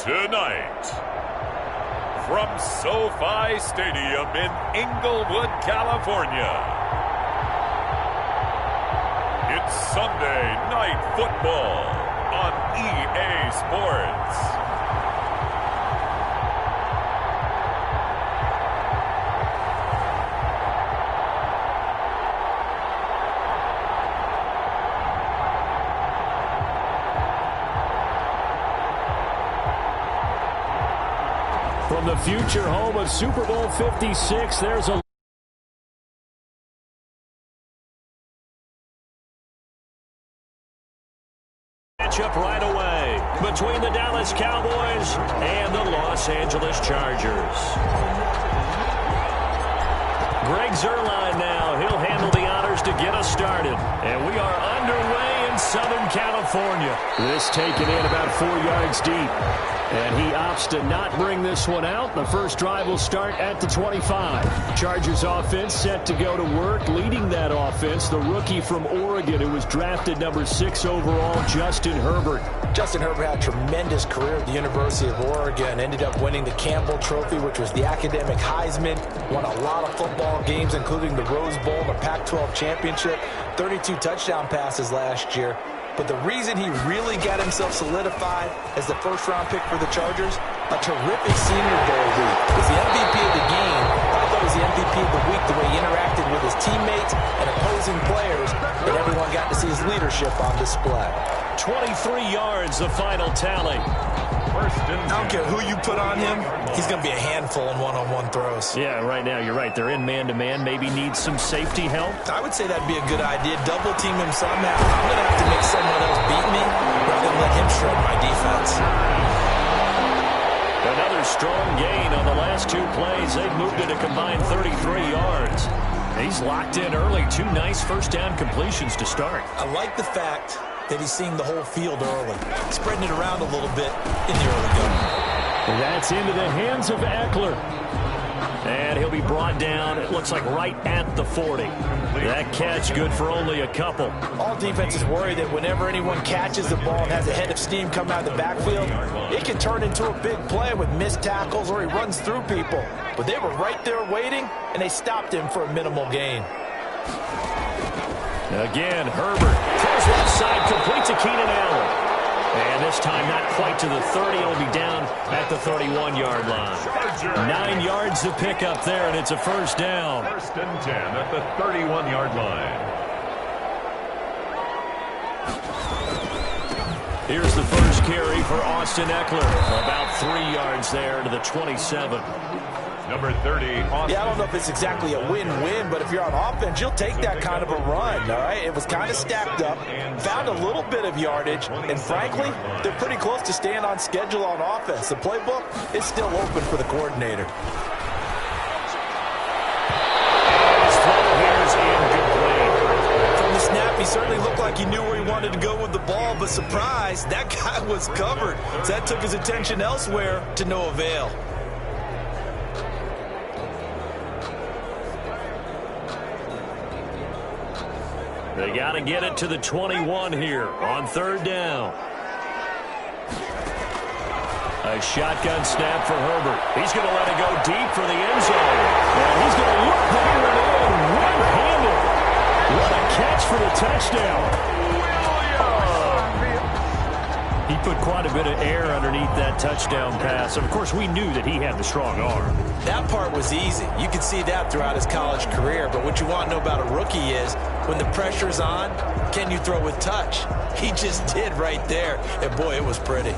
Tonight, from SoFi Stadium in Inglewood, California, it's Sunday Night Football on EA Sports. From the future home of Super Bowl 56, there's a matchup right away between the Dallas Cowboys and the Los Angeles Chargers. Greg Zuerlein now. He'll handle the honors to get us started. And we are underway in Southern California. This taken in about 4 yards deep. And he opts to not bring this one out. The first drive will start at the 25. Chargers offense set to go to work. Leading that offense, the rookie from Oregon who was drafted number 6 overall, Justin Herbert. Justin Herbert had a tremendous career at the University of Oregon. Ended up winning the Campbell Trophy, which was the academic Heisman. Won a lot of football games, including the Rose Bowl, the Pac-12 championship. 32 touchdown passes last year. But the reason he really got himself solidified as the first-round pick for the Chargers, a terrific Senior Bowl week. He was the MVP of the game. I thought he was the MVP of the week, the way he interacted with his teammates and opposing players, and everyone got to see his leadership on display. 23 yards, the final tally. I don't care who you put on him, he's going to be a handful in one-on-one throws. Yeah, right now, you're right. They're in man-to-man. Maybe need some safety help. I would say that'd be a good idea. Double team him somehow. I'm going to have to make someone else beat me rather than let him shred my defense. Another strong gain on the last 2 plays. They've moved it a combined 33 yards. He's locked in early. 2 nice first down completions to start. I like the fact that he's seeing the whole field early, spreading it around a little bit in the early going. And that's into the hands of Eckler. And he'll be brought down, it looks like, right at the 40. That catch good for only a couple. All defenses worry that whenever anyone catches the ball and has a head of steam come out of the backfield, it can turn into a big play with missed tackles or he runs through people. But they were right there waiting, and they stopped him for a minimal gain. Again, Herbert throws left side, complete to Keenan Allen. And this time not quite to the 30. It'll be down at the 31-yard line. 9 yards to pick up there, and it's a first down. 1st and 10 at the 31-yard line. Here's the first carry for Austin Eckler. About 3 yards there to the 27. Number 30, Austin. Yeah, I don't know if it's exactly a win-win, but if you're on offense, you'll take that kind of a run, all right? It was kind of stacked up, found a little bit of yardage, and frankly, they're pretty close to staying on schedule on offense. The playbook is still open for the coordinator. His throw here is incomplete. From the snap, he certainly looked like he knew where he wanted to go with the ball, but surprise, that guy was covered. So that took his attention elsewhere to no avail. They got to get it to the 21 here on 3rd down. A shotgun snap for Herbert. He's going to let it go deep for the end zone. And he's going to look that one in one-handed. What a catch for the touchdown. He put quite a bit of air underneath that touchdown pass. Of course, we knew that he had the strong arm. That part was easy. You could see that throughout his college career. But what you want to know about a rookie is when the pressure's on, can you throw with touch? He just did right there. And, boy, it was pretty.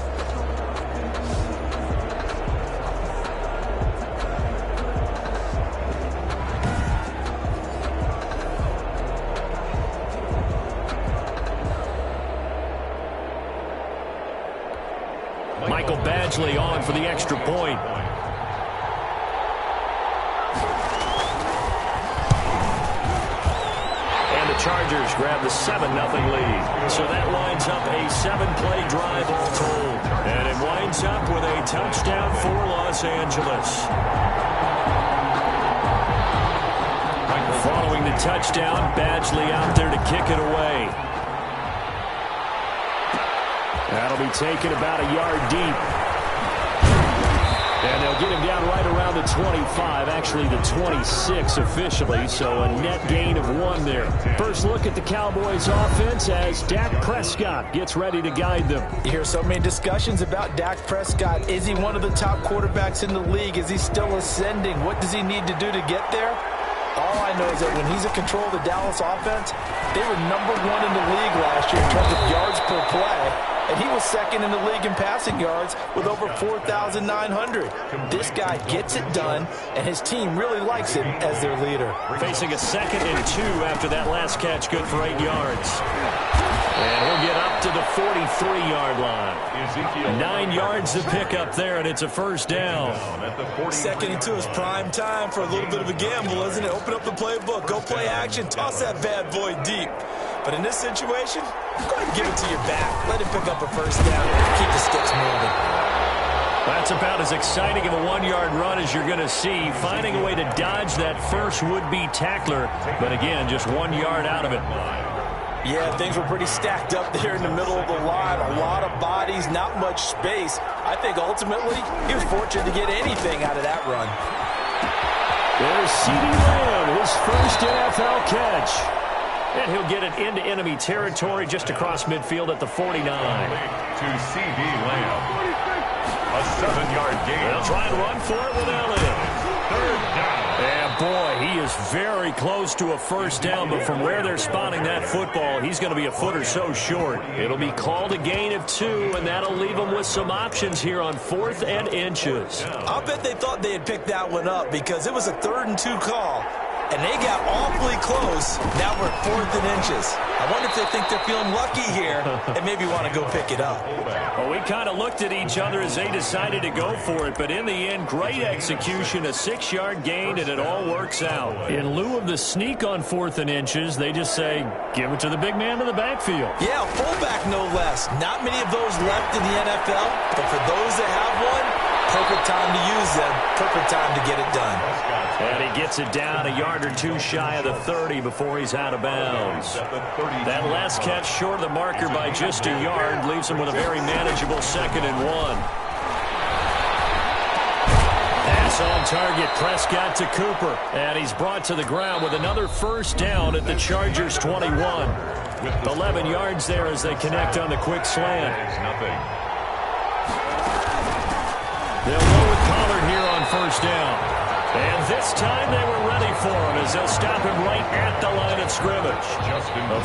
Michael Badgley on for the extra point. And the Chargers grab the 7-0 lead. So that lines up a 7-play drive all told. And it winds up with a touchdown for Los Angeles. Following the touchdown, Badgley out there to kick it away. That'll be taken about a yard deep. And they'll get him down right around the 25, actually the 26 officially, so a net gain of 1 there. First look at the Cowboys offense as Dak Prescott gets ready to guide them. You hear so many discussions about Dak Prescott. Is he one of the top quarterbacks in the league? Is he still ascending? What does he need to do to get there? All I know is that when he's in control of the Dallas offense, they were number 1 in the league last year in terms of yards per play. And he was second in the league in passing yards with over 4,900. This guy gets it done, and his team really likes him as their leader. Facing a 2nd and 2 after that last catch, good for 8 yards. And he'll get up to the 43-yard line. 9 yards to pick up there, and it's a first down. 2nd and 2 is prime time for a little bit of a gamble, isn't it? Open up the playbook, go play action, toss that bad boy deep. But in this situation, go ahead and give it to your back. Let him pick up a first down. Keep the sticks moving. That's about as exciting of a 1-yard run as you're going to see. Finding a way to dodge that first would-be tackler. But again, just 1 yard out of it. Yeah, things were pretty stacked up there in the middle of the line. A lot of bodies, not much space. I think ultimately he was fortunate to get anything out of that run. There's CeeDee Lamb, his first NFL catch. And he'll get it into enemy territory just across midfield at the 49. To CeeDee Lamb. A 7-yard gain. They'll try and run for it with Elliott. 3rd down. And boy, he is very close to a first down, but from where they're spotting that football, he's going to be a foot or so short. It'll be called a gain of 2, and that'll leave them with some options here on 4th and inches. I'll bet they thought they had picked that one up because it was a 3rd and 2 call. And they got awfully close. Now we're at 4th and inches. I wonder if they think they're feeling lucky here and maybe want to go pick it up. Well, we kind of looked at each other as they decided to go for it. But in the end, great execution, a 6-yard gain, and it all works out. In lieu of the sneak on 4th and inches, they just say, give it to the big man in the backfield. Yeah, fullback no less. Not many of those left in the NFL. But for those that have one, perfect time to use them. Perfect time to get it done. And he gets it down a yard or 2 shy of the 30 before he's out of bounds. That last catch short of the marker by just a yard leaves him with a very manageable 2nd and 1. Pass on target, Prescott to Cooper. And he's brought to the ground with another first down at the Chargers' 21. 11 yards there as they connect on the quick slant. They'll go with Pollard here on first down. And this time they were ready for him as they'll stop him right at the line of scrimmage.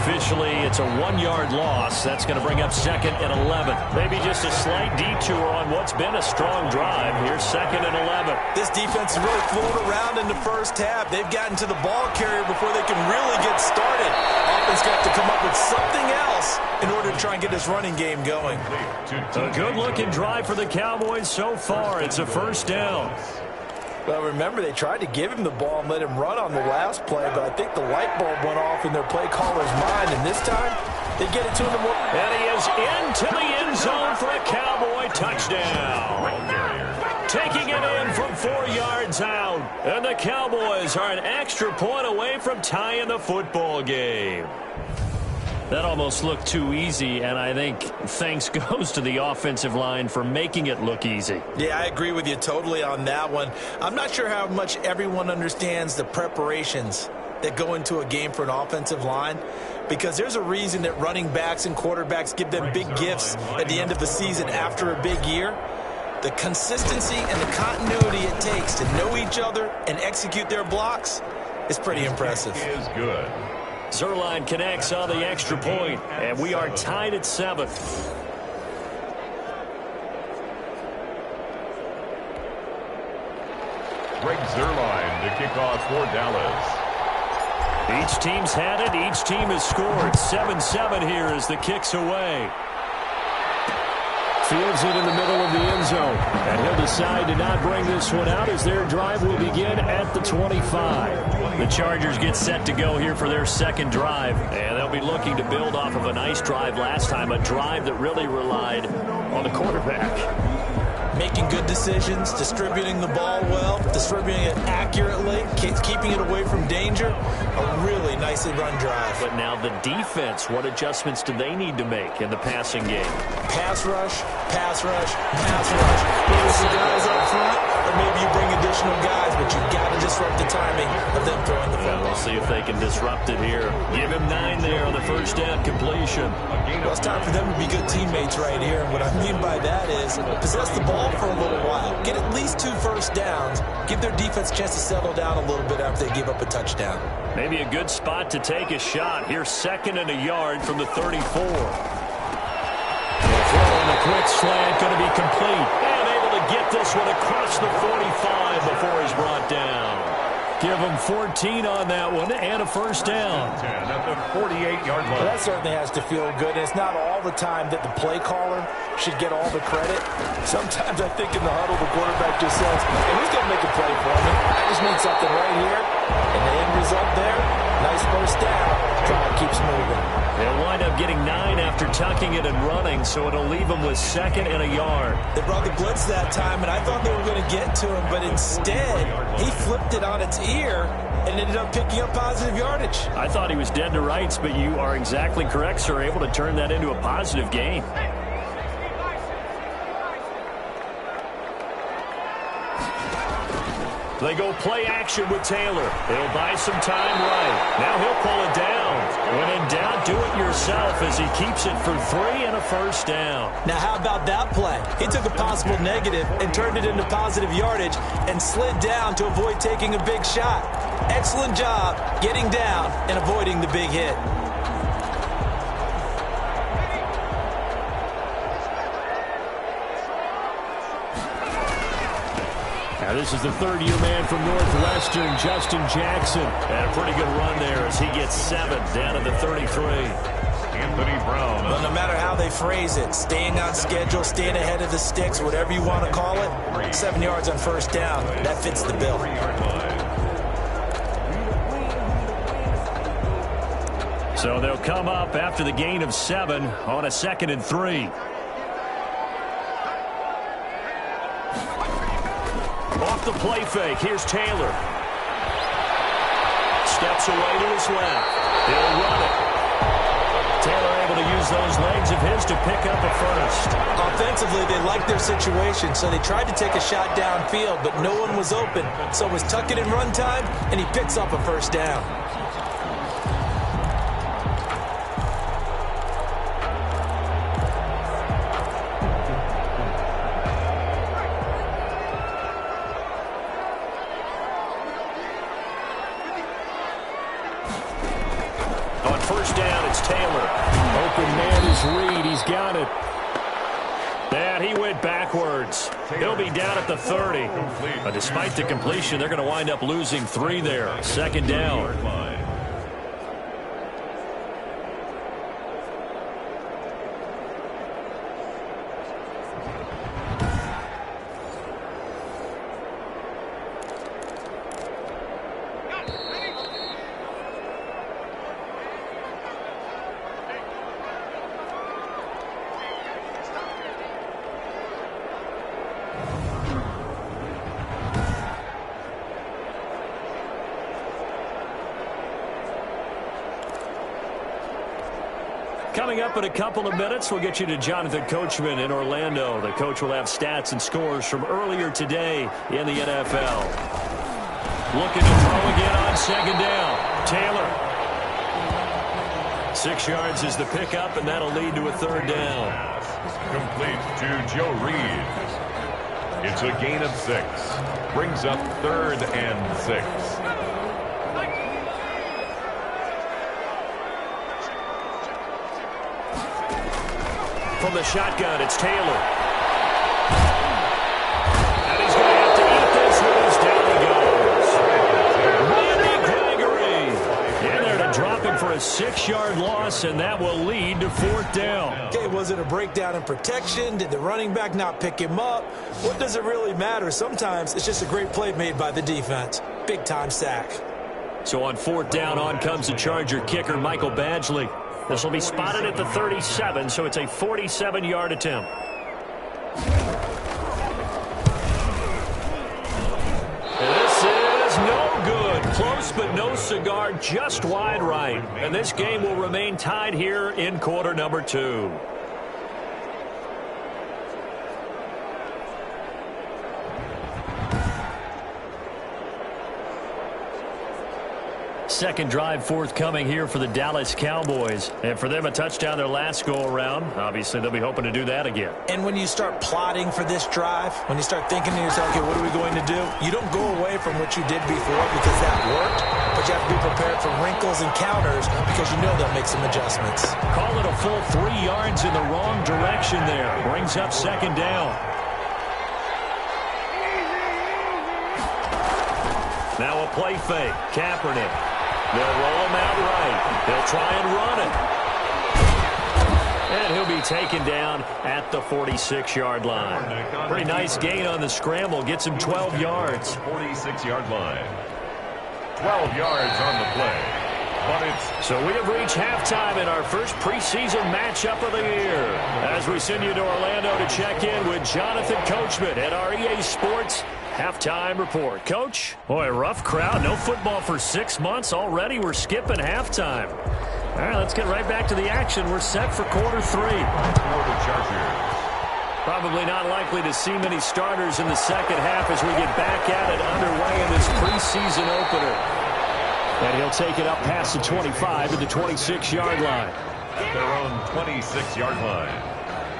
Officially, it's a 1-yard loss. That's going to bring up 2nd and 11. Maybe just a slight detour on what's been a strong drive. Here's 2nd and 11. This defense has really flown around in the first half. They've gotten to the ball carrier before they can really get started. Offense got to come up with something else in order to try and get this running game going. A good-looking drive for the Cowboys so far. It's a first down. Well, remember, they tried to give him the ball and let him run on the last play, but I think the light bulb went off in their play caller's mind, and this time they get it to him. And he is into the end zone for a Cowboy touchdown. Taking it in from 4 yards out, and the Cowboys are an extra point away from tying the football game. That almost looked too easy, and I think thanks goes to the offensive line for making it look easy. Yeah, I agree with you totally on that one. I'm not sure how much everyone understands the preparations that go into a game for an offensive line, because there's a reason that running backs and quarterbacks give them big gifts at the end of the season after a big year. The consistency and the continuity it takes to know each other and execute their blocks is pretty impressive. It is good. Zerline connects on the extra point, and we are tied at 7. Greg Zerline to kick off for Dallas. Each team's had it. Each team has scored. 7-7 here as the kick's away. Fields it in the middle of the end zone. And he'll decide to not bring this one out as their drive will begin at the 25. The Chargers get set to go here for their second drive. And they'll be looking to build off of a nice drive last time, a drive that really relied on the quarterback. Making good decisions, distributing the ball well, distributing it accurately, keeping it away from danger. A really nicely run drive. But now the defense, what adjustments do they need to make in the passing game? pass rush, pass rush, pass rush. Whether it's the guys up front, or maybe you bring additional guys, but you've got to disrupt the timing of them throwing the football. We'll see if they can disrupt it here. Give him 9 there on the first down completion. Well, it's time for them to be good teammates right here. And what I mean by that is possess the ball for a little while. Get at least 2 first downs. Give their defense a chance to settle down a little bit after they give up a touchdown. Maybe a good spot to take a shot. Here's 2nd and a yard from the 34. Throwing a quick slant, going to be complete. And able to get this one across the 45 before he's brought down. Give him 14 on that one and a first down. 10 at the 48-yard line. Well, that certainly has to feel good. And it's not all the time that the play caller should get all the credit. Sometimes I think in the huddle, the quarterback just says, hey, who's going to make a play for me? I just need something right here. And the end result there, nice first down. Drive keeps moving. They'll wind up getting 9 after tucking it and running, so it'll leave them with 2nd and a yard. They brought the blitz that time, and I thought they were going to get to him, but instead, he flipped it on its ear and ended up picking up positive yardage. I thought he was dead to rights, but you are exactly correct, sir. Able to turn that into a positive gain. They go play action with Taylor. It'll buy some time right. Now he'll pull it down. When in doubt, do it yourself as he keeps it for 3 and a first down. Now how about that play? He took a possible negative and turned it into positive yardage and slid down to avoid taking a big shot. Excellent job getting down and avoiding the big hit. Now this is the 3rd-year man from Northwestern, Justin Jackson. And a pretty good run there as he gets 7 down to the 33. Anthony Brown. Well, no matter how they phrase it, staying on schedule, staying ahead of the sticks, whatever you want to call it, 7 yards on first down, that fits the bill. So they'll come up after the gain of 7 on a 2nd and 3. Off the play fake, here's Taylor. Steps away to his left. He'll run it. Taylor able to use those legs of his to pick up a first. Offensively, they liked their situation, so they tried to take a shot downfield, but no one was open. So it was tuck it in run time, and he picks up a first down. Got it. And he went backwards. He'll be down at the 30. But despite the completion, they're going to wind up losing 3 there. 2nd down. Coming up in a couple of minutes, we'll get you to Jonathan Coachman in Orlando. The coach will have stats and scores from earlier today in the NFL. Looking to throw again on 2nd down. Taylor. 6 yards is the pickup, and that'll lead to a 3rd down. Complete to Joe Reed. It's a gain of 6. Brings up 3rd and 6. From the shotgun, it's Taylor. And he's going to have to eat this one as down he goes. Randy Gregory in there to drop him for a 6-yard loss, and that will lead to 4th down. Okay, was it a breakdown in protection? Did the running back not pick him up? What does it really matter? Sometimes it's just a great play made by the defense. Big-time sack. So on 4th down, on comes the Charger kicker, Michael Badgley. This will be spotted at the 37, so it's a 47-yard attempt. This is no good. Close but no cigar, just wide right. And this game will remain tied here in quarter number 2. second drive forthcoming here for the Dallas Cowboys. And for them, a touchdown their last go-around. Obviously, they'll be hoping to do that again. And when you start plotting for this drive, when you start thinking to yourself, okay, what are we going to do? You don't go away from what you did before because that worked, but you have to be prepared for wrinkles and counters because you know they'll make some adjustments. Call it a full 3 yards in the wrong direction there. Brings up second down. Now a play fake. Kaepernick. They'll roll him out right. They'll try and run it. And he'll be taken down at the 46-yard line. Pretty nice gain on the scramble. Gets him 12 yards. 46-yard line. 12 yards on the play. So we have reached halftime in our first preseason matchup of the year. As we send you to Orlando to check in with Jonathan Coachman at our EA Sports Halftime Report. Coach, boy, a rough crowd. No football for 6 months. Already we're skipping halftime. All right, let's get right back to the action. We're set for quarter 3. For the Chargers. Probably not likely to see many starters in the second half as we get back at it underway in this preseason opener. And he'll take it up past the 25 to the 26-yard line. At their own 26-yard line.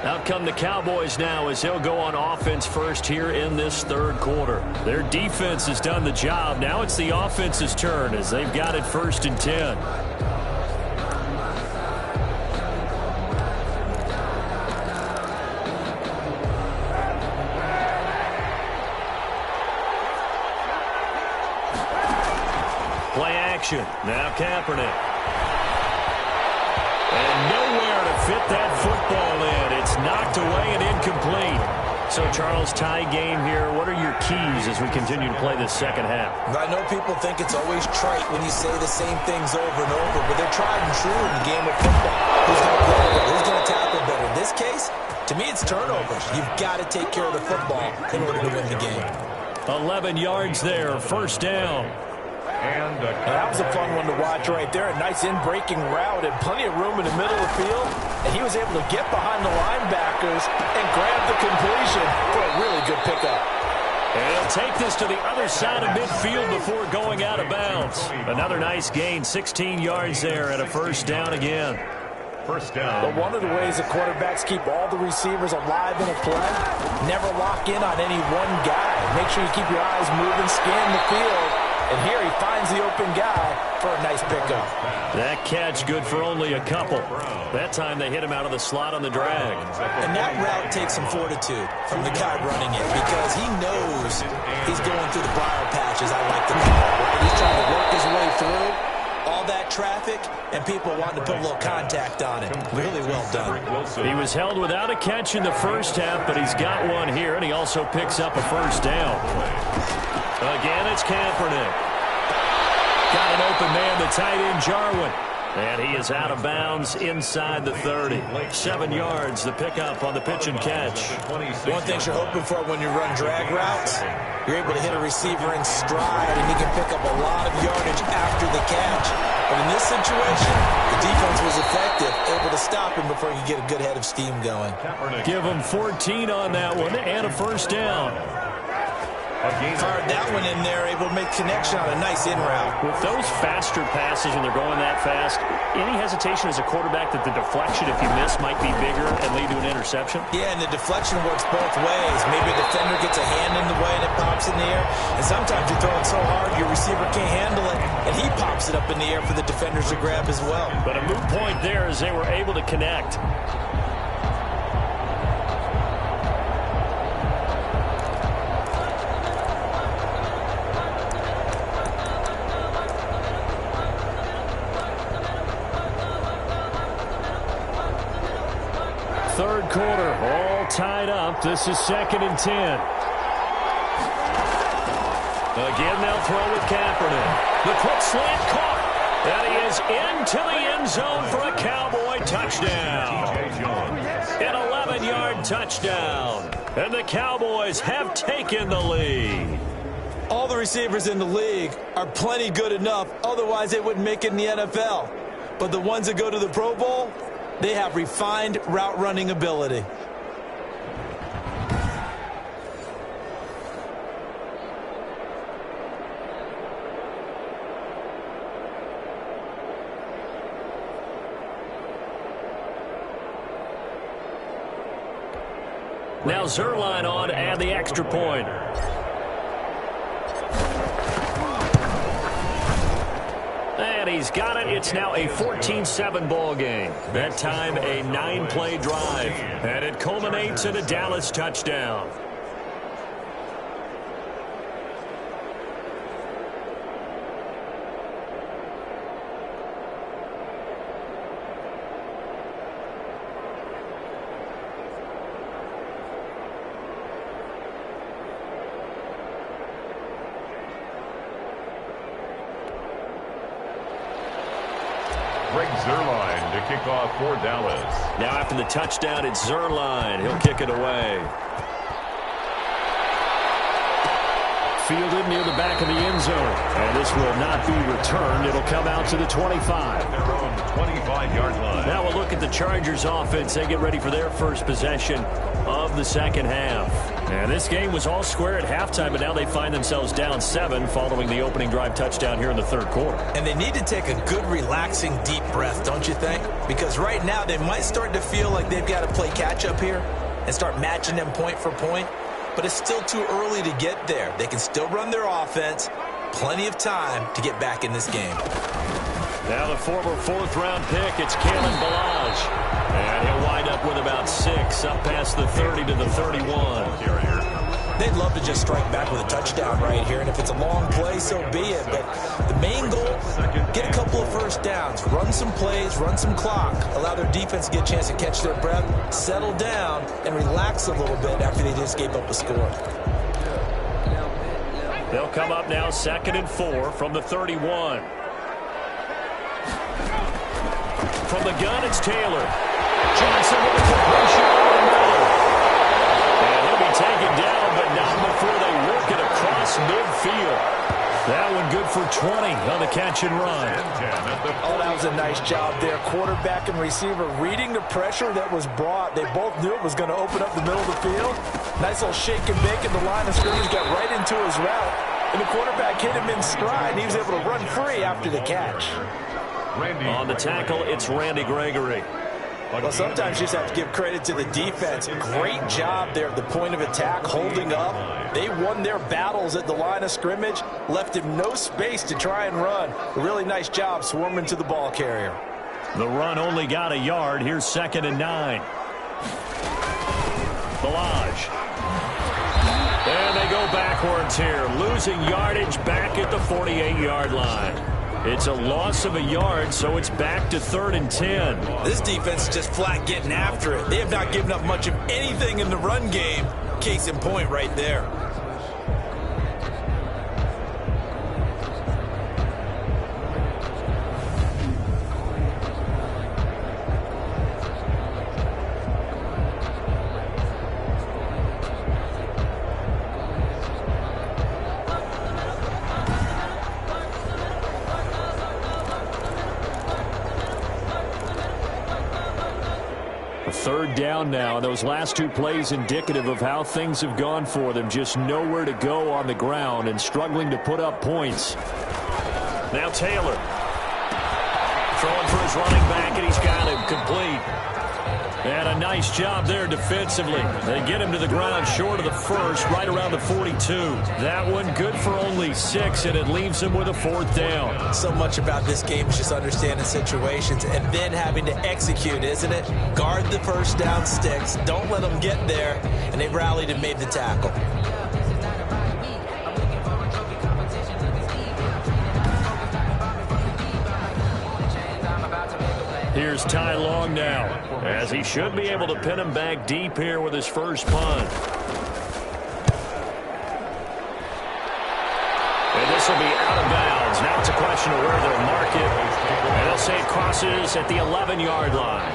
Out come the Cowboys now as they'll go on offense first here in this third quarter. Their defense has done the job. Now it's the offense's turn as they've got it 1st and 10. Play action. Now Kaepernick. And nowhere to fit that football in. It's knocked away and incomplete. So, Charles, tie game here. What are your keys as we continue to play this second half? I know people think it's always trite when you say the same things over and over, but they're tried and true in the game of football. Who's going to play better? Who's going to tackle better? In this case, to me, it's turnovers. You've got to take care of the football in order to win the game. 11 yards there, 1st down. And that was a fun one to watch right there. A nice in-breaking route and plenty of room in the middle of the field. And he was able to get behind the linebackers and grab the completion for a really good pickup. And he'll take this to the other side of midfield before going out of bounds. Another nice gain, 16 yards there and a 1st down again. 1st down. But one of the ways the quarterbacks keep all the receivers alive in a play, never lock in on any one guy. Make sure you keep your eyes moving, scan the field. And here he finds the open guy for a nice pickup. That catch good for only a couple. That time they hit him out of the slot on the drag. And that route takes some fortitude from the guy running it because he knows he's going through the briar patches, I like to call it. Right? He's trying to work his way through all that traffic and people wanting to put a little contact on it. Really well done. He was held without a catch in the first half, but he's got one here, and he also picks up a 1st down. Again, it's Kaepernick. Got an open man, the tight end, Jarwin. And he is out of bounds inside the 30. 7 yards, the pickup on the pitch and catch. One thing you're hoping for when you run drag routes, you're able to hit a receiver in stride, and he can pick up a lot of yardage after the catch. But in this situation, the defense was effective, able to stop him before he could get a good head of steam going. Give him 14 on that one and a 1st down. Fired that one in there, able to make connection on a nice in route. With those faster passes when they're going that fast, any hesitation as a quarterback that the deflection, if you miss, might be bigger and lead to an interception? Yeah, and the deflection works both ways. Maybe a defender gets a hand in the way and it pops in the air. And sometimes you throw it so hard your receiver can't handle it, and he pops it up in the air for the defenders to grab as well. But a moot point there as they were able to connect. Third quarter, all tied up. This is 2nd and 10. Again, they'll throw with Kaepernick. The quick slant caught. And he is into the end zone for a Cowboy touchdown. An 11-yard touchdown. And the Cowboys have taken the lead. All the receivers in the league are plenty good enough. Otherwise, they wouldn't make it in the NFL. But the ones that go to the Pro Bowl, they have refined route running ability. Now Zerline on and the extra point. And he's got it. It's now a 14-7 ball game. That time a 9-play drive. And it culminates in a Dallas touchdown. Zerline to kick off for Dallas. Now after the touchdown, it's Zerline. He'll kick it away. Fielded near the back of the end zone. And this will not be returned. It'll come out to the 25. Their own 25-yard line. Now we'll look at the Chargers offense. They get ready for their first possession of the second half. And this game was all square at halftime, but now they find themselves down 7 following the opening drive touchdown here in the third quarter. And they need to take a good, relaxing, deep breath, don't you think? Because right now they might start to feel like they've got to play catch-up here and start matching them point for point. But it's still too early to get there. They can still run their offense. Plenty of time to get back in this game. Now the former 4th-round pick, it's Kalen Ballage. And he'll wind up with about 6 up past the 30 to the 31. They'd love to just strike back with a touchdown right here. And if it's a long play, so be it. But the main goal, get a couple of first downs. Run some plays, run some clock. Allow their defense to get a chance to catch their breath, settle down, and relax a little bit after they just gave up a score. They'll come up now 2nd and 4 from the 31. From the gun, it's Taylor. Johnson with the completion over the middle. And he'll be taken down, but not before they work it across midfield. That one good for 20 on the catch and run. Oh, that was a nice job there. Quarterback and receiver reading the pressure that was brought. They both knew it was going to open up the middle of the field. Nice little shake and bake in the line of scrimmage, got right into his route. And the quarterback hit him in stride, and he was able to run free after the catch. On the tackle, it's Randy Gregory. Well, sometimes you just have to give credit to the defense. Great job there at the point of attack, holding up. They won their battles at the line of scrimmage, left him no space to try and run. A really nice job swarming to the ball carrier. The run only got a yard. Here's 2nd and 9. Ballage. And they go backwards here, losing yardage back at the 48-yard line. It's a loss of a yard, so it's back to 3rd and 10. This defense is just flat getting after it. They have not given up much of anything in the run game. Case in point right there. Third down now, and those last 2 plays indicative of how things have gone for them. Just nowhere to go on the ground and struggling to put up points. Now Taylor throwing for his running back, and he's got him complete. And a nice job there defensively. They get him to the ground short of the first, right around the 42. That one good for only 6, and it leaves him with a 4th down. So much about this game is just understanding situations and then having to execute, isn't it? Guard the first down sticks. Don't let them get there. And they rallied and made the tackle. Here's Ty Long now, as he should be able to pin him back deep here with his first punt. And this will be out of bounds. Now it's a question of where they'll mark it. And they'll say it crosses at the 11-yard line.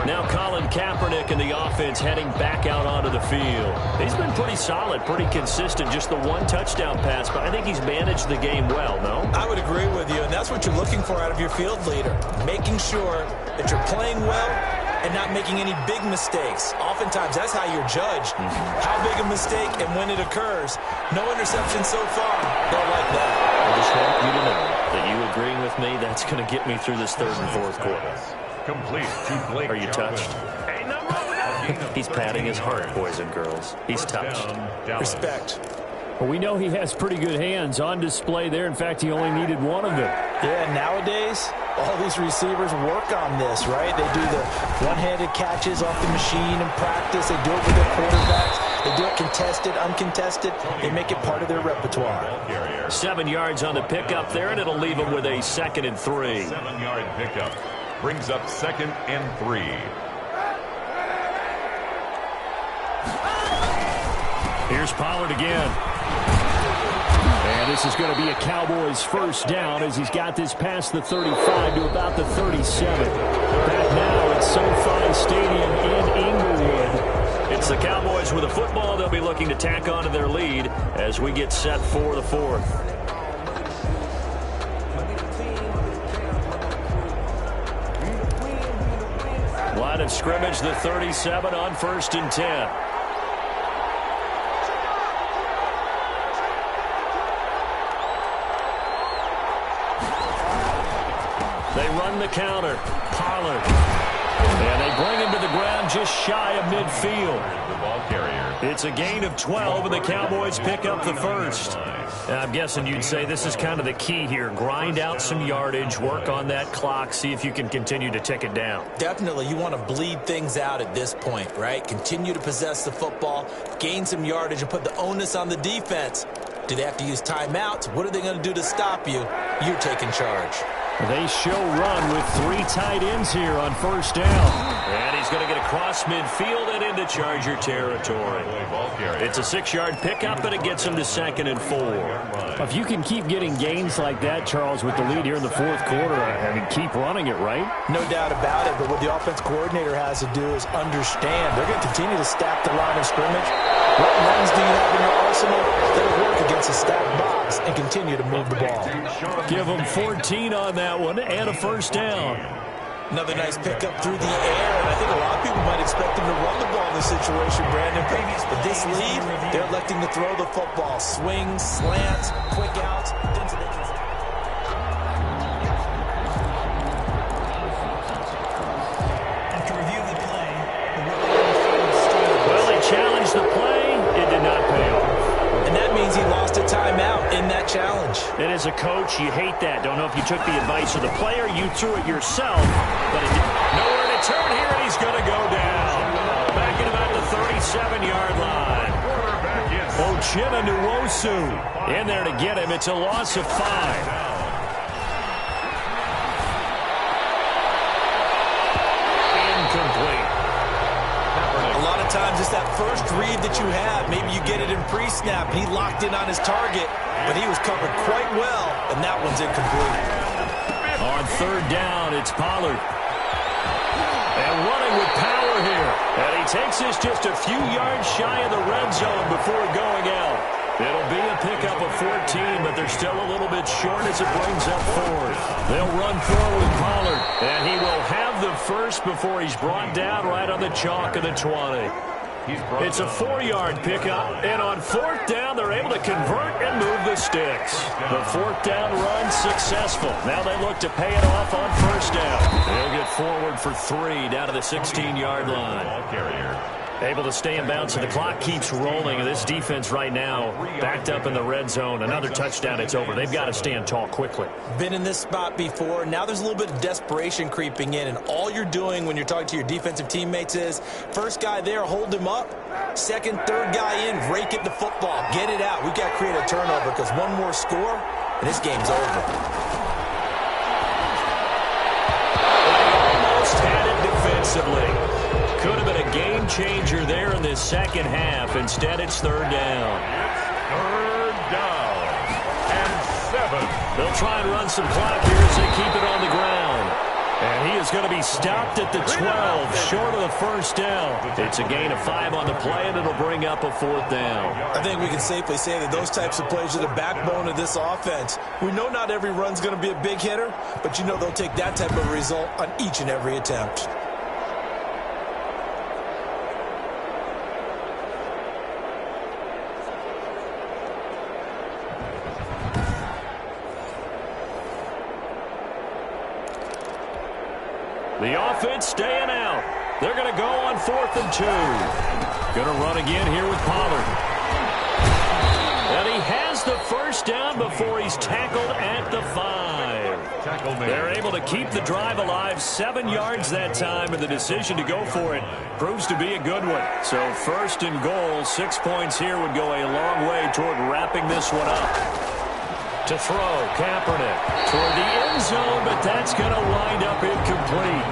Now Colin Kaepernick and the offense heading back out onto the field. He's been pretty solid, pretty consistent, just the 1 touchdown pass, but I think he's managed the game well, no? I would agree with you, and that's what you're looking for out of your field leader, making sure that you're playing well and not making any big mistakes. Oftentimes, that's how you're judged. How big a mistake and when it occurs. No interception so far. Don't like that. I just want you to know that you agreeing with me, that's going to get me through this 3rd and 4th quarter. Complete to Blake. Are you touched? Hey, no, He's patting his heart, boys and girls. He's touched. Respect. Well, we know he has pretty good hands on display there. In fact, he only needed one of them. Yeah, nowadays, all these receivers work on this, right? They do the one-handed catches off the machine in practice. They do it with their quarterbacks. They do it contested, uncontested. They make it part of their repertoire. 7 yards on the pickup there, and it'll leave him with a 2nd and 3. 7-yard pickup brings up 2nd and 3. Here's Pollard again. And this is going to be a Cowboys first down as he's got this past the 35 to about the 37. Back now at SoFi Stadium in Inglewood. It's the Cowboys with a football. They'll be looking to tack on to their lead as we get set for the 4th. Line of scrimmage, the 37 on 1st and 10. They run the counter. Pollard. And they bring him to the ground just shy of midfield. The ball carrier. It's a gain of 12, and the Cowboys pick up the first. I'm guessing you'd say this is kind of the key here. Grind out some yardage, work on that clock, see if you can continue to tick it down. Definitely, you want to bleed things out at this point, right? Continue to possess the football, gain some yardage, and put the onus on the defense. Do they have to use timeouts? What are they going to do to stop you? You're taking charge. They show run with 3 tight ends here on 1st down. And he's going to get across midfield and into Charger territory. It's a 6-yard pickup, and it gets him to 2nd and 4. If you can keep getting gains like that, Charles, with the lead here in the 4th quarter, I mean, keep running it, right? No doubt about it, but what the offense coordinator has to do is understand. They're going to continue to stack the line of scrimmage. What runs do you have in your arsenal that'll work against a stacked box and continue to move the ball? Give them 14 on that one and a 1st down. Another nice pickup through the air, and I think a lot of people might expect him to run the ball in this situation, Brandon. But this lead, they're electing to throw the football. Swings, slants, quick outs, things that they can... After review of the play, Well, they challenged the play. It did not pay off. And that means he lost a timeout in that challenge. And as a coach, you hate that. Don't know if you took the advice of the player. You threw it yourself. But it didn't. Nowhere to turn here, and he's going to go down. Back at about the 37-yard line. Ochena Nwosu in there to get him. It's a loss of 5. Incomplete. A lot of times it's that first read that you have. Maybe you get it in pre-snap. He locked in on his target, but he was covered quite well, and that one's incomplete. On 3rd down, it's Pollard. And running with power here. And he takes this just a few yards shy of the red zone before going out. It'll be a pickup of 14, but they're still a little bit short as it brings up 4th. They'll run forward Pollard, and he will have the first before he's brought down right on the chalk of the 20. It's a 4-yard pickup, and on 4th down, they're able to convert and move the sticks. The 4th down run successful. Now they look to pay it off on 1st down. They'll get forward for 3 down to the 16-yard line. Able to stay in bounds, so the clock keeps rolling. This defense right now backed up in the red zone. Another touchdown, it's over. They've got to stand tall quickly. Been in this spot before. Now there's a little bit of desperation creeping in, and all you're doing when you're talking to your defensive teammates is first guy there, hold him up. Second, third guy in, rake it the football. Get it out. We've got to create a turnover because one more score, and this game's over. Almost had it defensively. Could have been a game changer there in this second half. Instead, it's 3rd down. 3rd down and 7. They'll try and run some clock here as they keep it on the ground. And he is going to be stopped at the 12, short of the 1st down. It's a gain of 5 on the play, and it'll bring up a 4th down. I think we can safely say that those types of plays are the backbone of this offense. We know not every run's going to be a big hitter, but you know they'll take that type of result on each and every attempt. The offense staying out. They're going to go on 4th and 2. Going to run again here with Pollard. And he has the first down before he's tackled at the 5. They're able to keep the drive alive, 7 yards that time, and the decision to go for it proves to be a good one. So 1st and goal, 6 points here would go a long way toward wrapping this one up. To throw, Kaepernick toward the end zone, but that's going to wind up incomplete.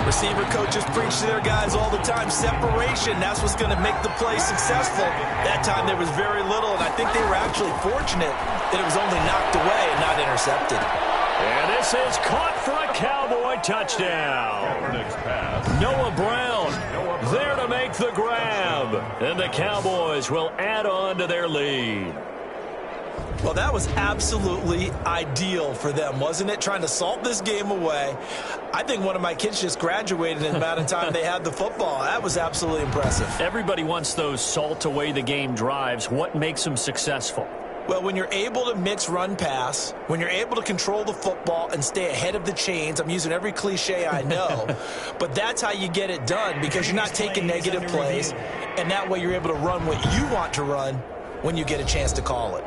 Receiver coaches preach to their guys all the time. Separation, that's what's going to make the play successful. That time there was very little, and I think they were actually fortunate that it was only knocked away and not intercepted. And this is caught for a Cowboy touchdown. Noah Brown there to make the grab. And the Cowboys will add on to their lead. Well, that was absolutely ideal for them, wasn't it? Trying to salt this game away. I think one of my kids just graduated in the amount of time they had the football. That was absolutely impressive. Everybody wants those salt away the game drives. What makes them successful? Well, when you're able to mix run-pass, when you're able to control the football and stay ahead of the chains, I'm using every cliche I know, but that's how you get it done because you're not taking negative plays, and that way you're able to run what you want to run when you get a chance to call it.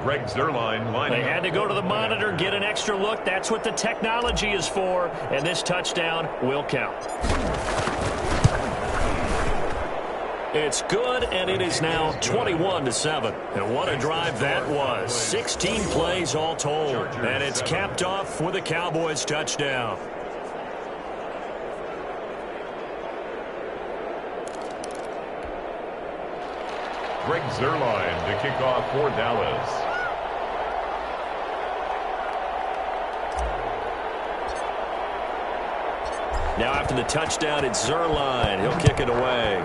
Greg Zuerlein lining They had to go to the monitor, get an extra look. That's what the technology is for, and this touchdown will count. It's good, and it is now 21-7. And what a drive that was. 16 plays all told, and it's capped off with a Cowboys touchdown. Greg Zuerlein to kick off for Dallas. Now after the touchdown, it's Zuerlein. He'll kick it away.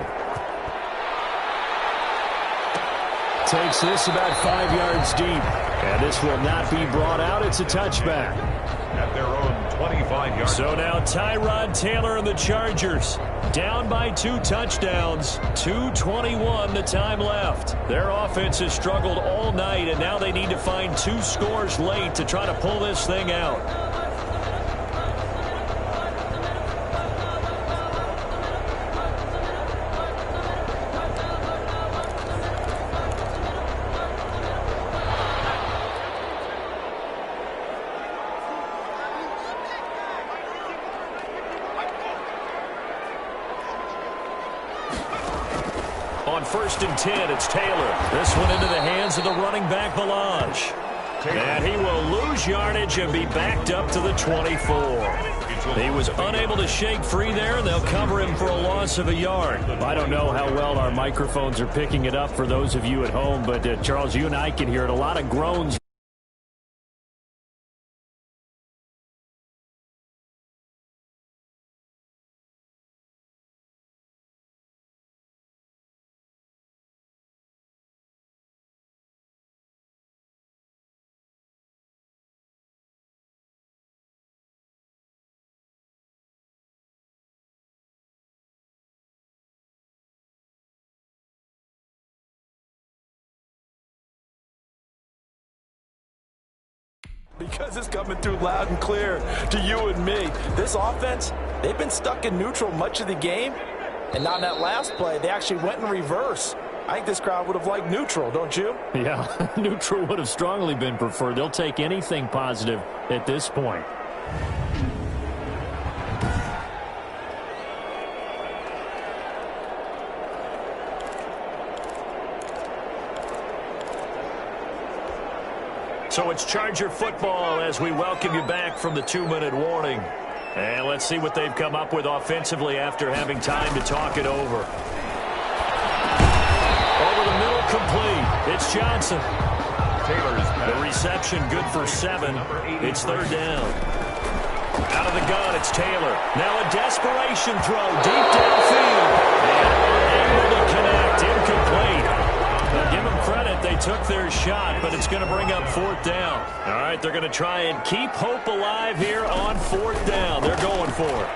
Takes this about 5 yards deep. And this will not be brought out. It's a touchback. At their own 25 yards. So now Tyrod Taylor and the Chargers down by 2 touchdowns. 2:21 the time left. Their offense has struggled all night, and now they need to find 2 scores late to try to pull this thing out. On 1st and 10, it's Taylor. This one into the hands of the running back, Ballage. And he will lose yardage and be backed up to the 24. He was unable to shake free there, and they'll cover him for a loss of a yard. I don't know how well our microphones are picking it up for those of you at home, but Charles, you and I can hear it. A lot of groans. Because it's coming through loud and clear to you and me. This offense, they've been stuck in neutral much of the game. And on that last play, they actually went in reverse. I think this crowd would have liked neutral, don't you? Yeah, neutral would have strongly been preferred. They'll take anything positive at this point. So it's Charger football as we welcome you back from the 2-minute warning. And let's see what they've come up with offensively after having time to talk it over. Over the middle, complete. It's Johnson. The reception good for 7. It's 3rd down. Out of the gun, it's Taylor. Now a desperation throw deep downfield. And able to connect. Incomplete. Now give them credit. They they took their shot, but it's going to bring up 4th down. All right, they're going to try and keep hope alive here on 4th down. They're going for it.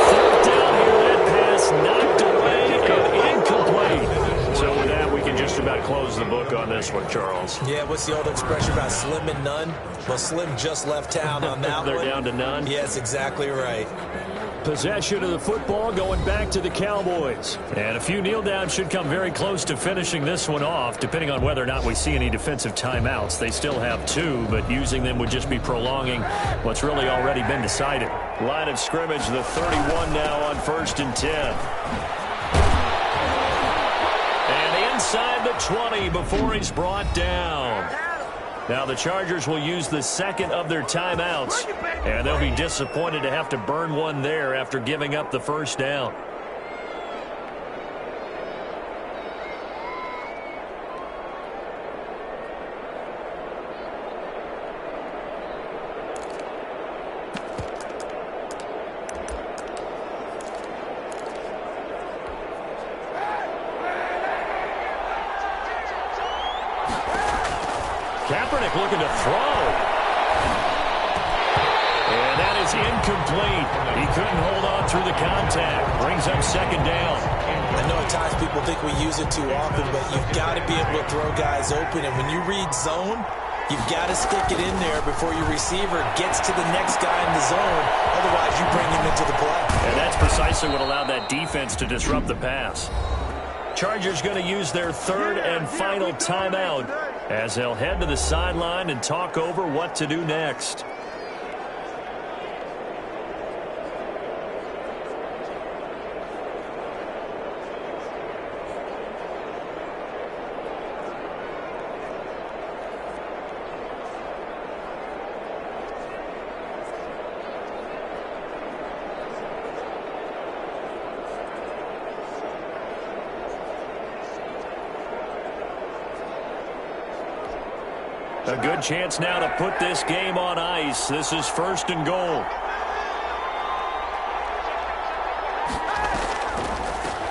4th down here, that pass knocked away and incomplete. So with that, we can just about close the book on this one, Charles. Yeah, what's the old expression about slim and none? Well, Slim just left town on that They're one. down to none? Yes, exactly right. Possession of the football going back to the Cowboys. And a few kneel downs should come very close to finishing this one off, depending on whether or not we see any defensive timeouts. They still have 2, but using them would just be prolonging what's really already been decided. Line of scrimmage, the 31 now on 1st and 10. And inside the 20 before he's brought down. Now the Chargers will use the 2nd of their timeouts, and they'll be disappointed to have to burn one there after giving up the 1st down. Kaepernick looking to throw. And that is incomplete. He couldn't hold on through the contact. Brings up 2nd down. I know at times people think we use it too often, but you've got to be able to throw guys open. And when you read zone, you've got to stick it in there before your receiver gets to the next guy in the zone. Otherwise, you bring him into the play. And that's precisely what allowed that defense to disrupt the pass. Chargers going to use their 3rd and final timeout as they'll head to the sideline and talk over what to do next. A good chance now to put this game on ice. This is 1st and goal.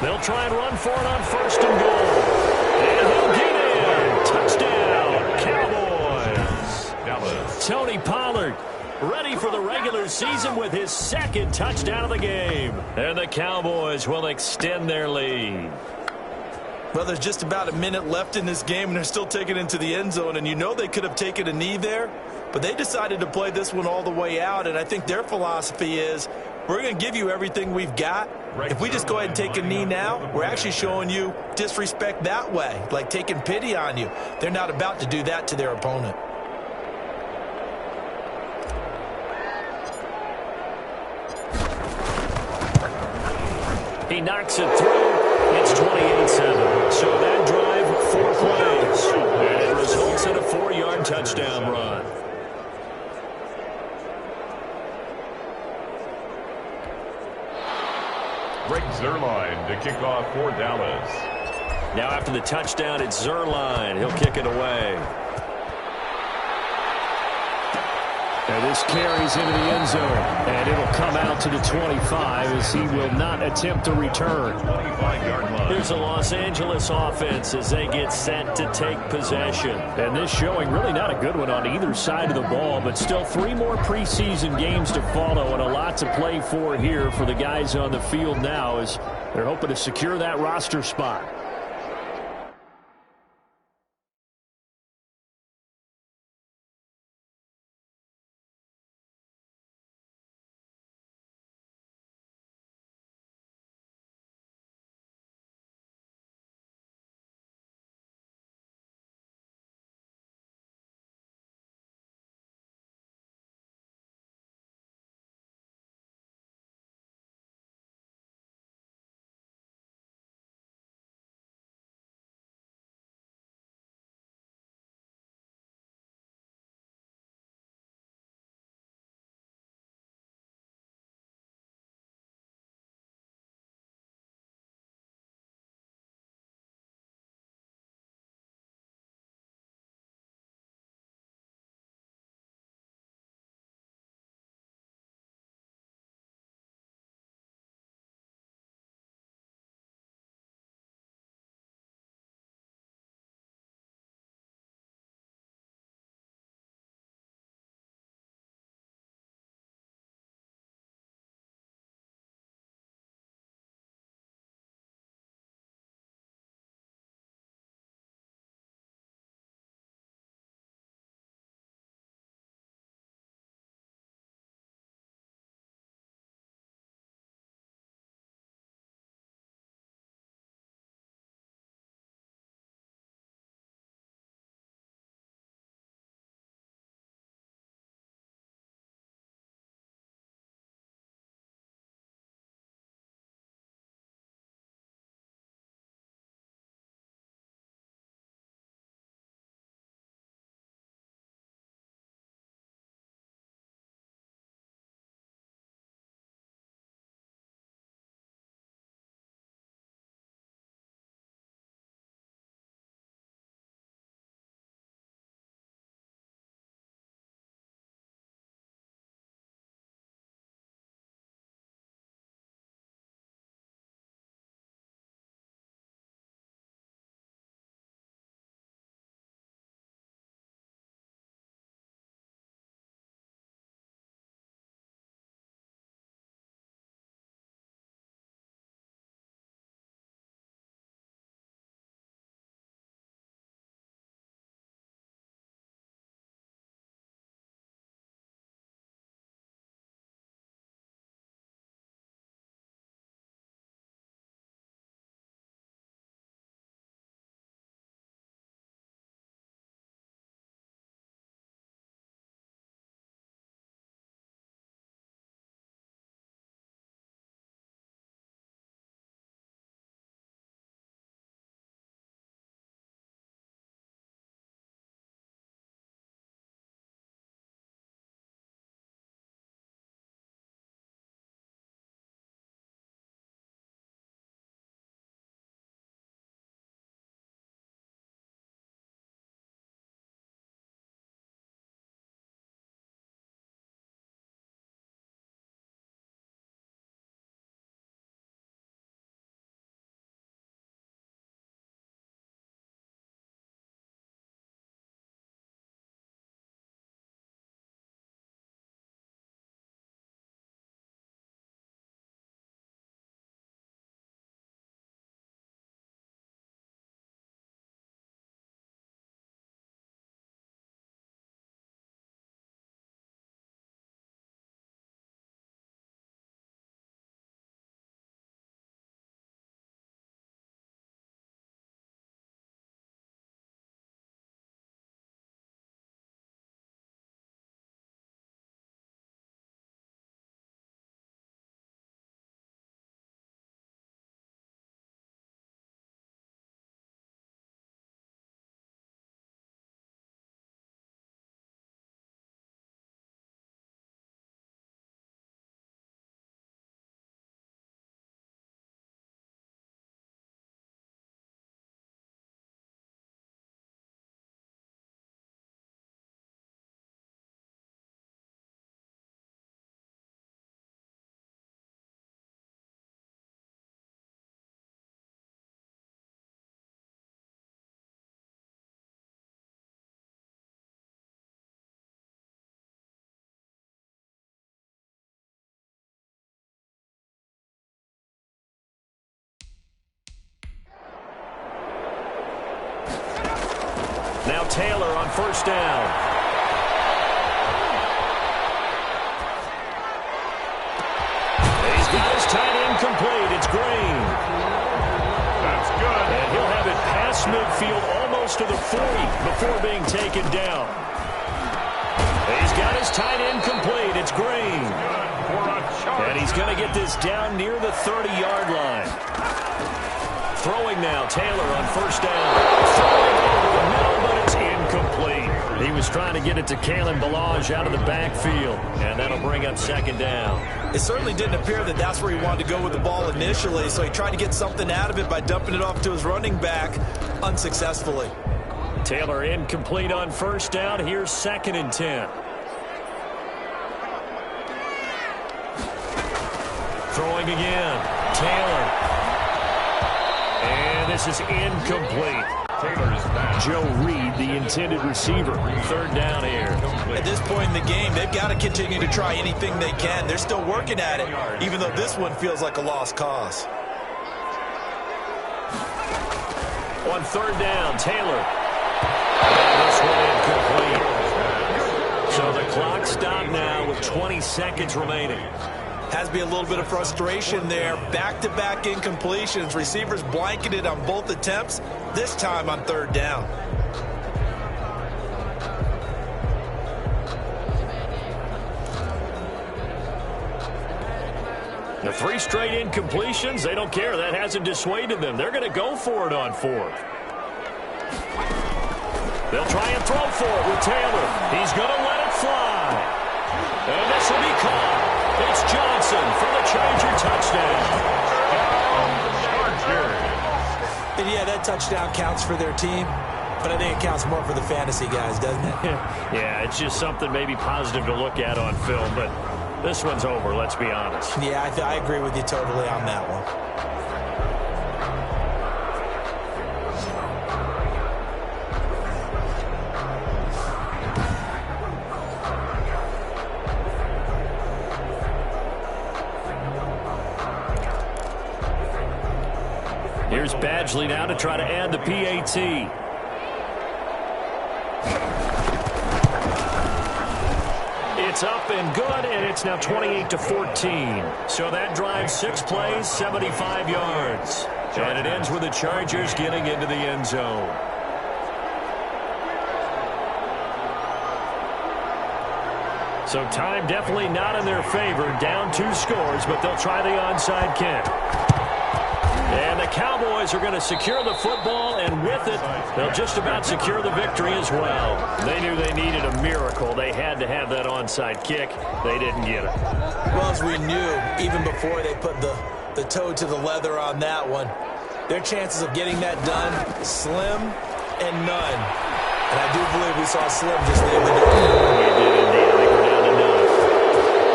They'll try and run for it on 1st and goal. And he'll get in. Touchdown, Cowboys. Dallas. Tony Pollard ready for the regular season with his 2nd touchdown of the game. And the Cowboys will extend their lead. Well, there's just about a minute left in this game, and they're still taking it into the end zone. And you know they could have taken a knee there, but they decided to play this one all the way out. And I think their philosophy is, we're going to give you everything we've got. If we just go ahead and take a knee now, we're actually showing you disrespect that way, like taking pity on you. They're not about to do that to their opponent. He knocks it through. It's 28-7. So that drive, 4 plays. And it results in a 4-yard touchdown run. Greg Zuerlein to kick off for Dallas. Now after the touchdown, it's Zuerlein. He'll kick it away. And this carries into the end zone, and it'll come out to the 25 as he will not attempt a return. 25-yard line. Here's the Los Angeles offense as they get set to take possession. And this showing really not a good one on either side of the ball, but still 3 more preseason games to follow and a lot to play for here for the guys on the field now as they're hoping to secure that roster spot. Now Taylor on first down. He's got his tight end complete. It's Green. That's good. And he'll have it past midfield almost to the 40 before being taken down. He's got his tight end complete. It's Green. And he's going to get this down near the 30-yard line. Throwing now, Taylor on first down. Throwing over the middle, but it's incomplete. He was trying to get it to Kalen Ballage out of the backfield, and that'll bring up second down. It certainly didn't appear that that's where he wanted to go with the ball initially, so he tried to get something out of it by dumping it off to his running back unsuccessfully. Taylor incomplete on first down. Here's 2nd and 10. Throwing again. Taylor. And this is incomplete. Taylor's back. Joe Reed, the intended receiver. 3rd down here. At this point in the game, they've got to continue to try anything they can. They're still working at it, even though this one feels like a lost cause. On 3rd down, Taylor. And this one incomplete. So the clock stopped now with 20 seconds remaining. Has to be a little bit of frustration there. Back-to-back incompletions. Receivers blanketed on both attempts, this time on 3rd down. The 3 straight incompletions, they don't care. That hasn't dissuaded them. They're going to go for it on 4th. They'll try and throw for it with Taylor. He's going to let it fly. And this will be caught. It's Johnson for the Charger touchdown. And yeah, that touchdown counts for their team, but I think it counts more for the fantasy guys, doesn't it? Yeah, it's just something maybe positive to look at on film, but this one's over, let's be honest. Yeah, I agree with you totally on that one. Here's Badgley now to try to add the PAT. It's up and good, and it's now 28-14. So that drives 6 plays, 75 yards. And it ends with the Chargers getting into the end zone. So time definitely not in their favor. Down 2 scores, but they'll try the onside kick. And the Cowboys are going to secure the football, and with it, they'll just about secure the victory as well. They knew they needed a miracle. They had to have that onside kick. They didn't get it. Well, as we knew, even before they put the toe to the leather on that one, their chances of getting that done, slim and none. And I do believe we saw Slim just leave the door. We did indeed. I think we're down to none.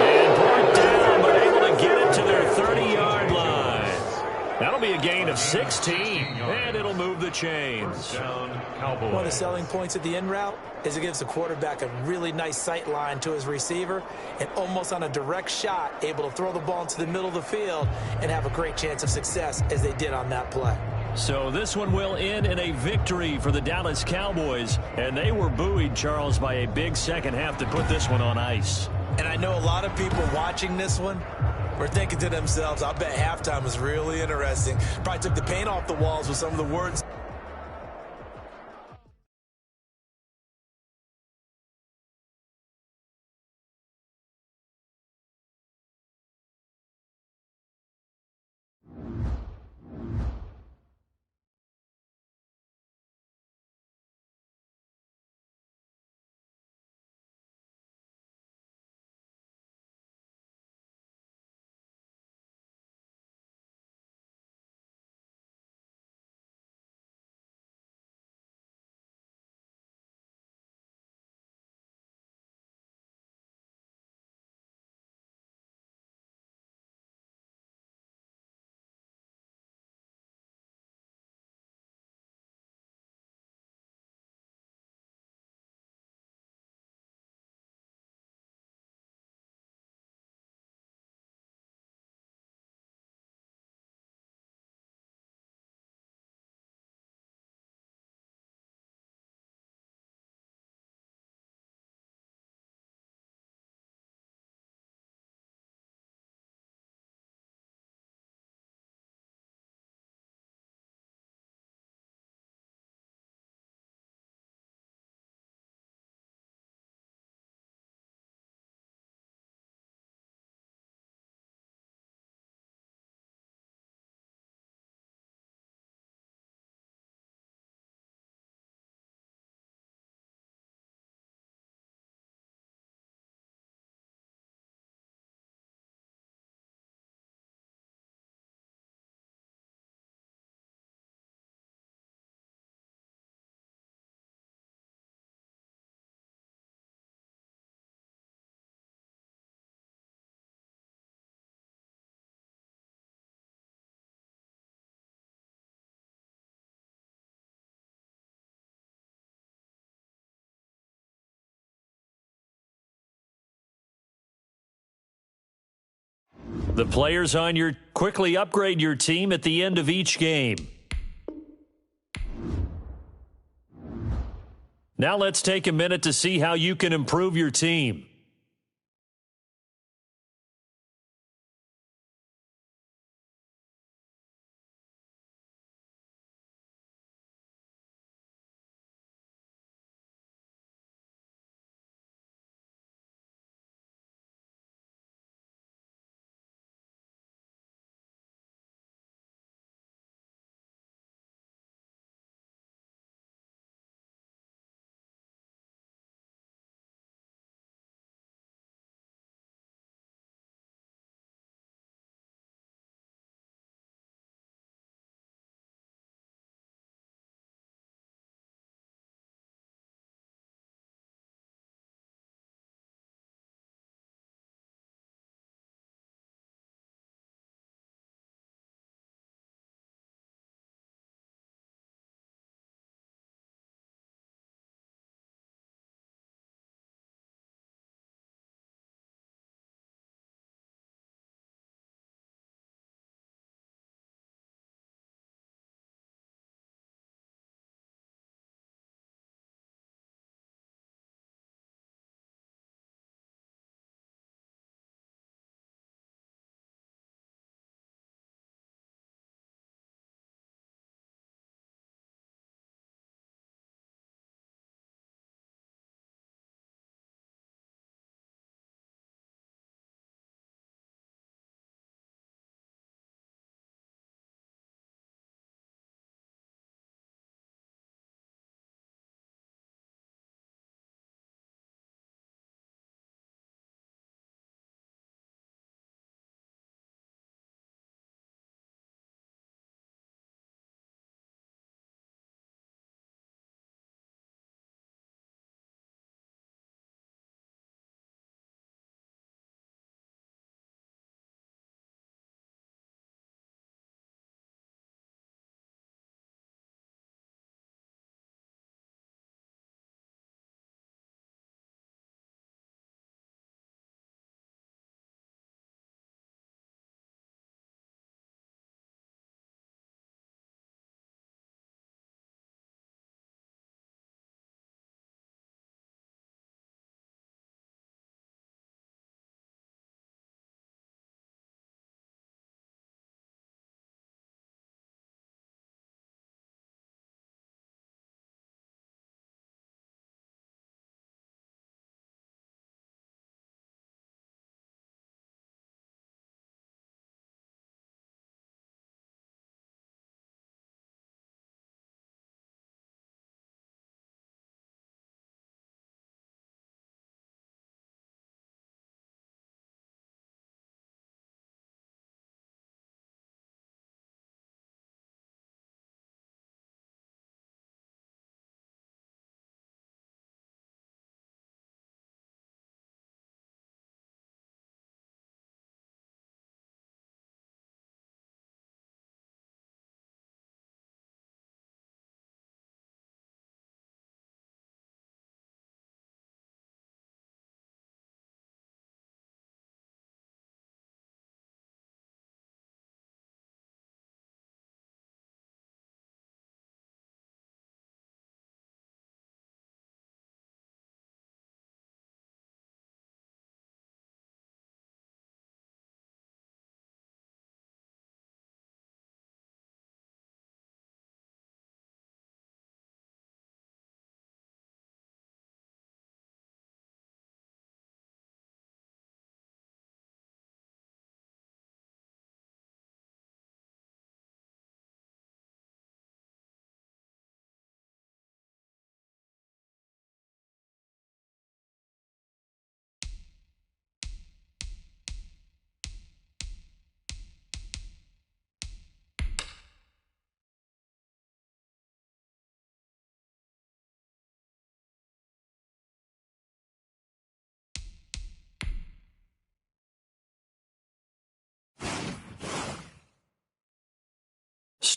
And brought down, but able to get it to their 30-yard line. That'll be a gain of 16, and it'll move the chains. One of the selling points of the in route is it gives the quarterback a really nice sight line to his receiver, and almost on a direct shot, able to throw the ball into the middle of the field and have a great chance of success as they did on that play. So this one will end in a victory for the Dallas Cowboys, and they were buoyed, Charles, by a big second half to put this one on ice. And I know a lot of people watching this one were thinking to themselves, I bet halftime was really interesting. Probably took the paint off the walls with some of the words. The players on your quickly upgrade your team at the end of each game. Now let's take a minute to see how you can improve your team.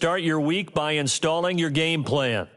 Start your week by installing your game plan.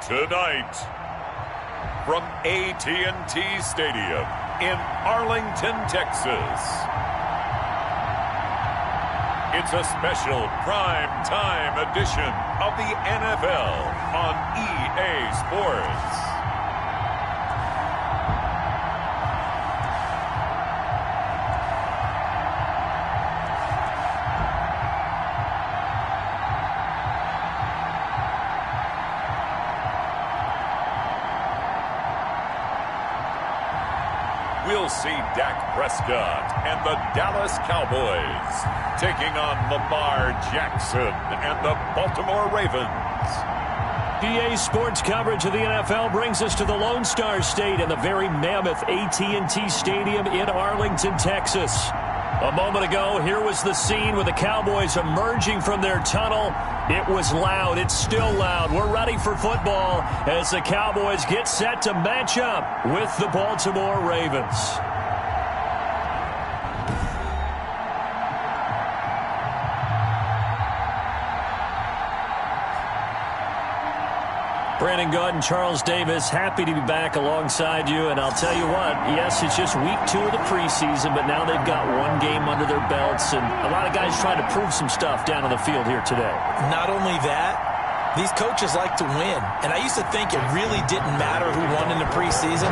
Tonight, from AT&T Stadium in Arlington, Texas, it's a special prime time edition of the NFL on EA Sports. We'll see Dak Prescott and the Dallas Cowboys taking on Lamar Jackson and the Baltimore Ravens. EA Sports coverage of the NFL brings us to the Lone Star State and the very mammoth AT&T Stadium in Arlington, Texas. A moment ago, here was the scene with the Cowboys emerging from their tunnel. It was loud. It's still loud. We're ready for football as the Cowboys get set to match up with the Baltimore Ravens. Brandon Gaud and Charles Davis, happy to be back alongside you. And I'll tell you what, yes, it's just week 2 of the preseason, but now they've got one game under their belts. And a lot of guys trying to prove some stuff down on the field here today. Not only that, these coaches like to win. And I used to think it really didn't matter who won in the preseason.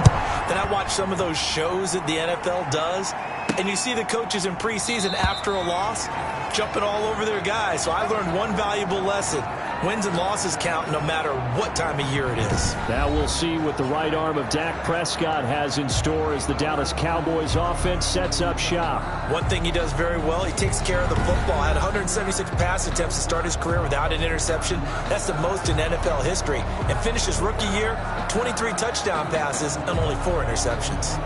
Then I watched some of those shows that the NFL does, and you see the coaches in preseason after a loss jumping all over their guys. So I learned one valuable lesson. Wins and losses count no matter what time of year it is. Now we'll see what the right arm of Dak Prescott has in store as the Dallas Cowboys offense sets up shop. One thing he does very well, he takes care of the football. Had 176 pass attempts to start his career without an interception. That's the most in NFL history. And finished his rookie year, 23 touchdown passes and only 4 interceptions.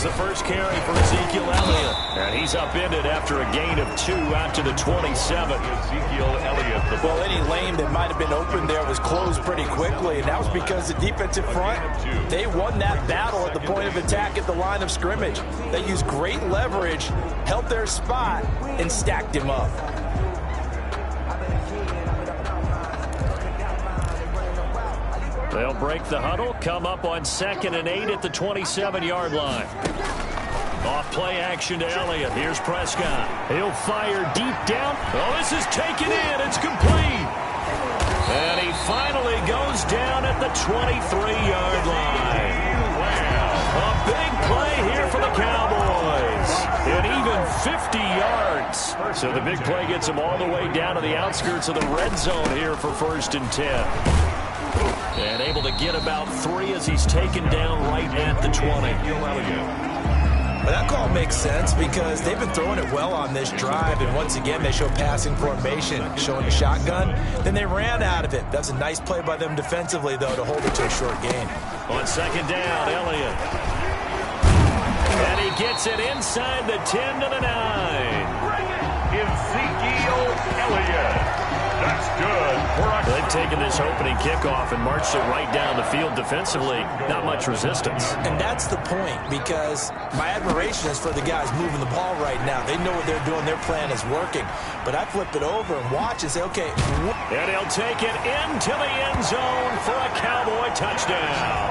the first carry for Ezekiel Elliott. And he's upended after a gain of 2 out to the 27. Ezekiel Elliott. Well, any lane that might have been open there was closed pretty quickly, and that was because the defensive front, they won that battle at the point of attack at the line of scrimmage. They used great leverage, held their spot, and stacked him up. They'll break the huddle, come up on 2nd and 8 at the 27-yard line. Off play action to Elliott. Here's Prescott. He'll fire deep down. Oh, this is taken in. It's complete. And he finally goes down at the 23-yard line. A big play here for the Cowboys. And even 50 yards. So the big play gets him all the way down to the outskirts of the red zone here for 1st and 10. And able to get about 3 as he's taken down right at the 20. But that call makes sense because they've been throwing it well on this drive, and once again they show passing formation, showing a shotgun. Then they ran out of it. That's a nice play by them defensively, though, to hold it to a short gain. On 2nd down, Elliott. And he gets it inside the 10 to the 9. Ezekiel Elliott. That's good. They've taken this opening kickoff and marched it right down the field defensively. Not much resistance. And that's the point, because my admiration is for the guys moving the ball right now. They know what they're doing. Their plan is working. But I flip it over and watch and say, okay. And he'll take it into the end zone for a Cowboy touchdown.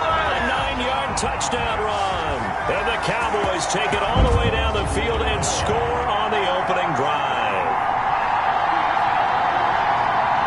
A 9-yard touchdown run. And the Cowboys take it all the way down the field and score on the opening drive.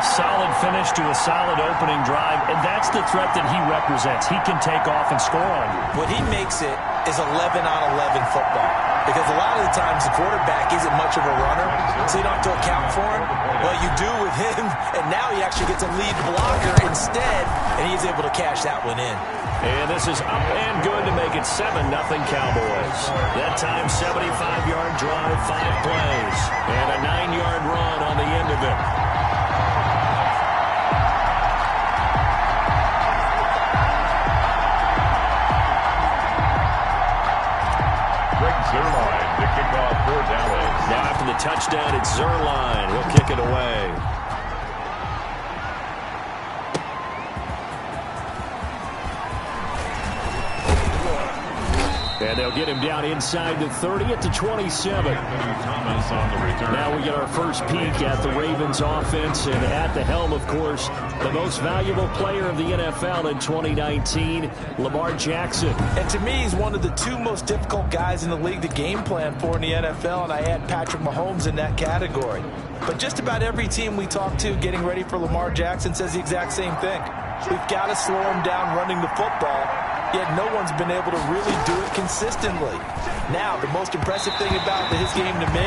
Solid finish to a solid opening drive, and that's the threat that he represents. He can take off and score on you. What he makes it is 11-on-11 football, because a lot of the times the quarterback isn't much of a runner, so you don't have to account for him. Well, you do with him, and now he actually gets a lead blocker instead, and he's able to cash that one in. And this is up and good to make it 7-0 Cowboys. That time, 75-yard drive, 5 plays, and a 9-yard run on the end of it. Zerline to kick off for Dallas. Now after the touchdown, it's Zerline. He'll kick it away. And they'll get him down inside the 30 at the 27. Now we get our first peek at the Ravens offense, and at the helm, of course, the most valuable player of the NFL in 2019, Lamar Jackson. And to me, he's one of the 2 most difficult guys in the league to game plan for in the NFL, and I add Patrick Mahomes in that category. But just about every team we talk to getting ready for Lamar Jackson says the exact same thing. We've got to slow him down running the football, yet no one's been able to really do it consistently. Now, the most impressive thing about his game to me,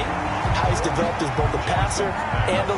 how he's developed as both a passer and a